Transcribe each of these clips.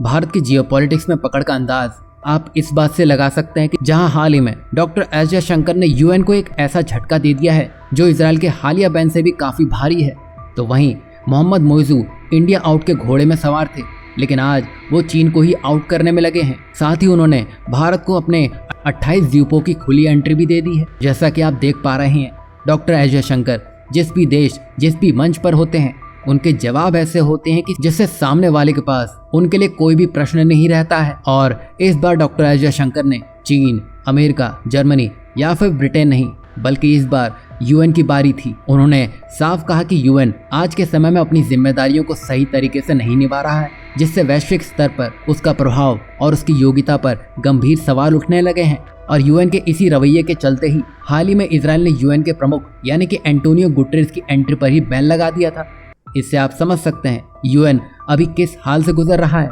भारत की जियोपॉलिटिक्स में पकड़ का अंदाज आप इस बात से लगा सकते हैं कि जहां हाल ही में डॉक्टर एस जयशंकर ने यूएन को एक ऐसा झटका दे दिया है जो इजराइल के हालिया बैन से भी काफी भारी है, तो वहीं मोहम्मद मोइजू इंडिया आउट के घोड़े में सवार थे, लेकिन आज वो चीन को ही आउट करने में लगे हैं। साथ ही उन्होंने भारत को अपने 28 द्वीपों की खुली एंट्री भी दे दी है। जैसा कि आप देख पा रहे हैं, डॉक्टर एस जयशंकर जिस भी देश जिस भी मंच पर होते हैं उनके जवाब ऐसे होते हैं कि जिससे सामने वाले के पास उनके लिए कोई भी प्रश्न नहीं रहता है। और इस बार डॉक्टर एस जयशंकर ने चीन, अमेरिका, जर्मनी या फिर ब्रिटेन नहीं बल्कि इस बार यूएन की बारी थी। उन्होंने साफ कहा कि यूएन आज के समय में अपनी जिम्मेदारियों को सही तरीके से नहीं निभा रहा है, जिससे वैश्विक स्तर पर उसका प्रभाव और उसकी योग्यता पर गंभीर सवाल उठने लगे हैं। और यूएन के इसी रवैये के चलते ही हाल ही में इजराइल ने यूएन के प्रमुख यानी कि एंटोनियो गुटेरेस की एंट्री पर ही बैन लगा दिया था। इससे आप समझ सकते हैं यूएन अभी किस हाल से गुजर रहा है।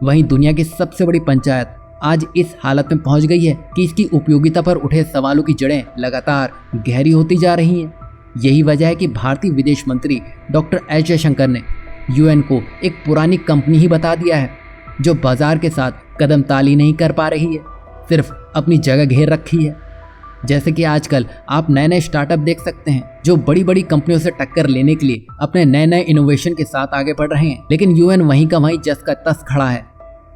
वहीं दुनिया की सबसे बड़ी पंचायत आज इस हालत में पहुंच गई है कि इसकी उपयोगिता पर उठे सवालों की जड़ें लगातार गहरी होती जा रही हैं। यही वजह है कि भारतीय विदेश मंत्री डॉक्टर एस जयशंकर ने यूएन को एक पुरानी कंपनी ही बता दिया है जो बाजार के साथ कदम ताली नहीं कर पा रही है, सिर्फ अपनी जगह घेर रखी है। जैसे कि आजकल आप नए नए स्टार्टअप देख सकते हैं जो बड़ी बड़ी कंपनियों से टक्कर लेने के लिए अपने नए नए इनोवेशन के साथ आगे बढ़ रहे हैं, लेकिन यूएन वहीं का वहीं जस का तस खड़ा है,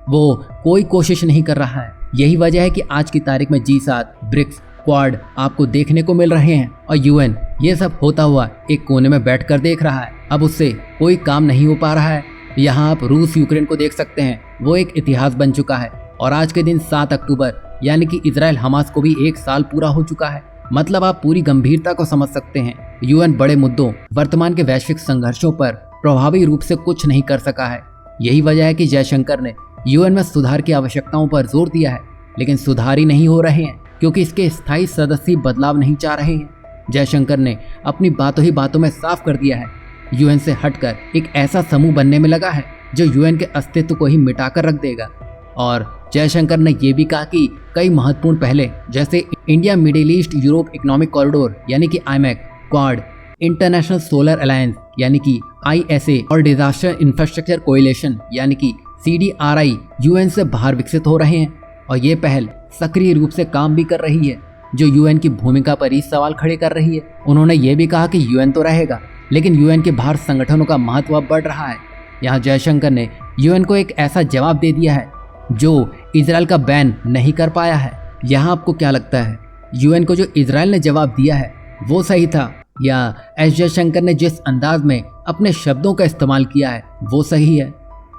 वो कोई कोशिश नहीं कर रहा है। यही वजह है कि आज की तारीख में G7, ब्रिक्स, क्वाड आपको देखने को मिल रहे हैं और यूएन ये सब होता हुआ एक कोने में बैठकर देख रहा है। अब उससे कोई काम नहीं हो पा रहा है। यहाँ आप रूस यूक्रेन को देख सकते हैं, वो एक इतिहास बन चुका है। और आज के दिन 7 अक्टूबर यानी कि इजराइल हमास को भी 1 साल पूरा हो चुका है। मतलब आप पूरी गंभीरता को समझ सकते हैं। यूएन बड़े मुद्दों, वर्तमान के वैश्विक संघर्षों पर प्रभावी रूप से कुछ नहीं कर सका है। यही वजह है कि जयशंकर ने यूएन में सुधार की आवश्यकताओं पर जोर दिया है, लेकिन सुधार ही नहीं हो रहे हैं क्योंकि इसके स्थायी सदस्य बदलाव नहीं चाह रहे हैं। जयशंकर ने अपनी बातों ही बातों में साफ कर दिया है, यूएन से हटकर एक ऐसा समूह बनने में लगा है जो यूएन के अस्तित्व को ही मिटाकर रख देगा। और जयशंकर ने यह भी कहा कि कई महत्वपूर्ण पहले जैसे India middle east Europe economic corridor यानी कि IMEC, quad, international solar alliance यानी कि ISA और डिजास्टर इंफ्रास्ट्रक्चर कोएलिशन यानी कि CDRI यूएन से बाहर विकसित हो रहे हैं। और ये पहल सक्रिय रूप से काम भी कर रही है जो यूएन की भूमिका पर ही सवाल खड़े कर रही है। उन्होंने ये भी कहा कि यूएन तो रहेगा लेकिन यूएन के बाहर संगठनों का महत्व अब बढ़ रहा है। यहाँ जयशंकर ने यूएन को एक ऐसा जवाब दे दिया है जो इजराइल का बैन नहीं कर पाया है। यहाँ आपको क्या लगता है, यूएन को जो इजराइल ने जवाब दिया है वो सही था या एस जयशंकर ने जिस अंदाज में अपने शब्दों का इस्तेमाल किया है वो सही है?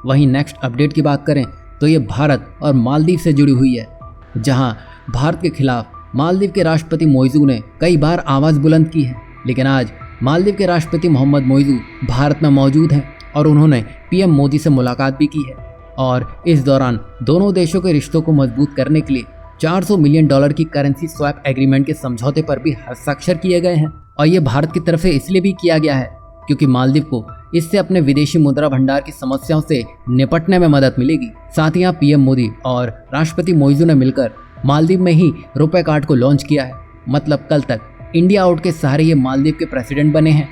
वहीं नेक्स्ट अपडेट की बात करें तो ये भारत और मालदीव से जुड़ी हुई है, जहां भारत के खिलाफ मालदीव के राष्ट्रपति मोइजू ने कई बार आवाज़ बुलंद की है। लेकिन आज मालदीव के राष्ट्रपति मोहम्मद मोइजू भारत में मौजूद हैं और उन्होंने PM मोदी से मुलाकात भी की है। और इस दौरान दोनों देशों के रिश्तों को मजबूत करने के लिए $400 मिलियन की करेंसी स्वैप एग्रीमेंट के समझौते पर भी हस्ताक्षर किए गए हैं। और ये भारत की तरफ से इसलिए भी किया गया है क्योंकि मालदीव को इससे अपने विदेशी मुद्रा भंडार की समस्याओं से निपटने में मदद मिलेगी। साथ ही यहाँ PM मोदी और राष्ट्रपति मोइजू ने मिलकर मालदीव में ही रुपए कार्ड को लॉन्च किया है। मतलब कल तक इंडिया आउट के सहारे ये मालदीव के प्रेसिडेंट बने हैं।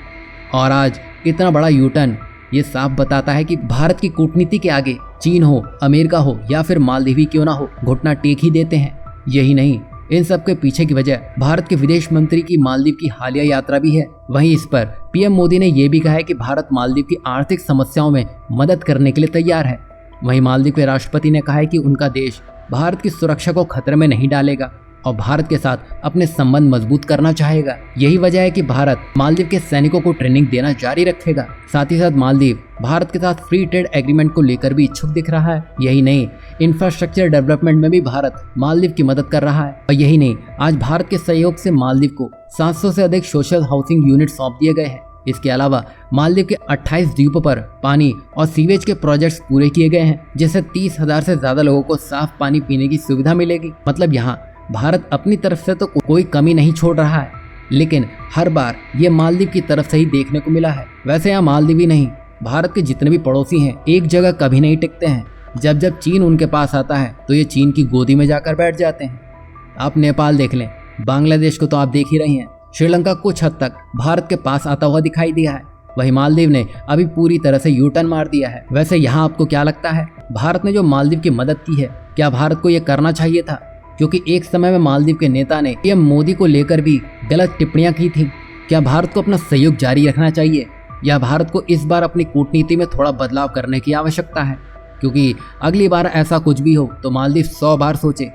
और आज इतना बड़ा यूटर्न ये साफ बताता है कि भारत की कूटनीति के आगे चीन हो, अमेरिका हो या फिर मालदीव ही क्यों ना हो, घुटना टेक ही देते हैं। यही नहीं, इन सब के पीछे की वजह भारत के विदेश मंत्री की मालदीव की हालिया यात्रा भी है। वहीं इस पर PM मोदी ने यह भी कहा है कि भारत मालदीव की आर्थिक समस्याओं में मदद करने के लिए तैयार है। वहीं मालदीव के राष्ट्रपति ने कहा है कि उनका देश भारत की सुरक्षा को खतरे में नहीं डालेगा और भारत के साथ अपने संबंध मजबूत करना चाहेगा। यही वजह है कि भारत मालदीव के सैनिकों को ट्रेनिंग देना जारी रखेगा। साथ ही साथ मालदीव भारत के साथ फ्री ट्रेड एग्रीमेंट को लेकर भी इच्छुक दिख रहा है। यही नहीं, इंफ्रास्ट्रक्चर डेवलपमेंट में भी भारत मालदीव की मदद कर रहा है। और यही नहीं, आज भारत के सहयोग से मालदीव को 700 से अधिक सोशल हाउसिंग यूनिट सौंप दिए गए हैं। इसके अलावा मालदीव के 28 द्वीपों पर पानी और सीवेज के प्रोजेक्ट्स पूरे किए गए हैं, जिससे 30,000 से ज्यादा लोगों को साफ पानी पीने की सुविधा मिलेगी। मतलब यहाँ भारत अपनी तरफ से तो कोई कमी नहीं छोड़ रहा है, लेकिन हर बार ये मालदीव की तरफ से ही देखने को मिला है। वैसे यहाँ मालदीव ही नहीं, भारत के जितने भी पड़ोसी हैं एक जगह कभी नहीं टिकते हैं। जब जब चीन उनके पास आता है तो ये चीन की गोदी में जाकर बैठ जाते हैं। आप नेपाल देख लें, बांग्लादेश को तो आप देख ही रही हैं, श्रीलंका कुछ हद तक भारत के पास आता हुआ दिखाई दिया है। वहीं मालदीव ने अभी पूरी तरह से यू टर्न मार दिया है। वैसे यहाँ आपको क्या लगता है, भारत ने जो मालदीव की मदद की है, क्या भारत को यह करना चाहिए था? क्योंकि एक समय में मालदीव के नेता ने पीएम मोदी को लेकर भी गलत टिप्पणियां की थी। क्या भारत को अपना सहयोग जारी रखना चाहिए या भारत को इस बार अपनी कूटनीति में थोड़ा बदलाव करने की आवश्यकता है? क्योंकि अगली बार ऐसा कुछ भी हो तो मालदीव 100 बार सोचे।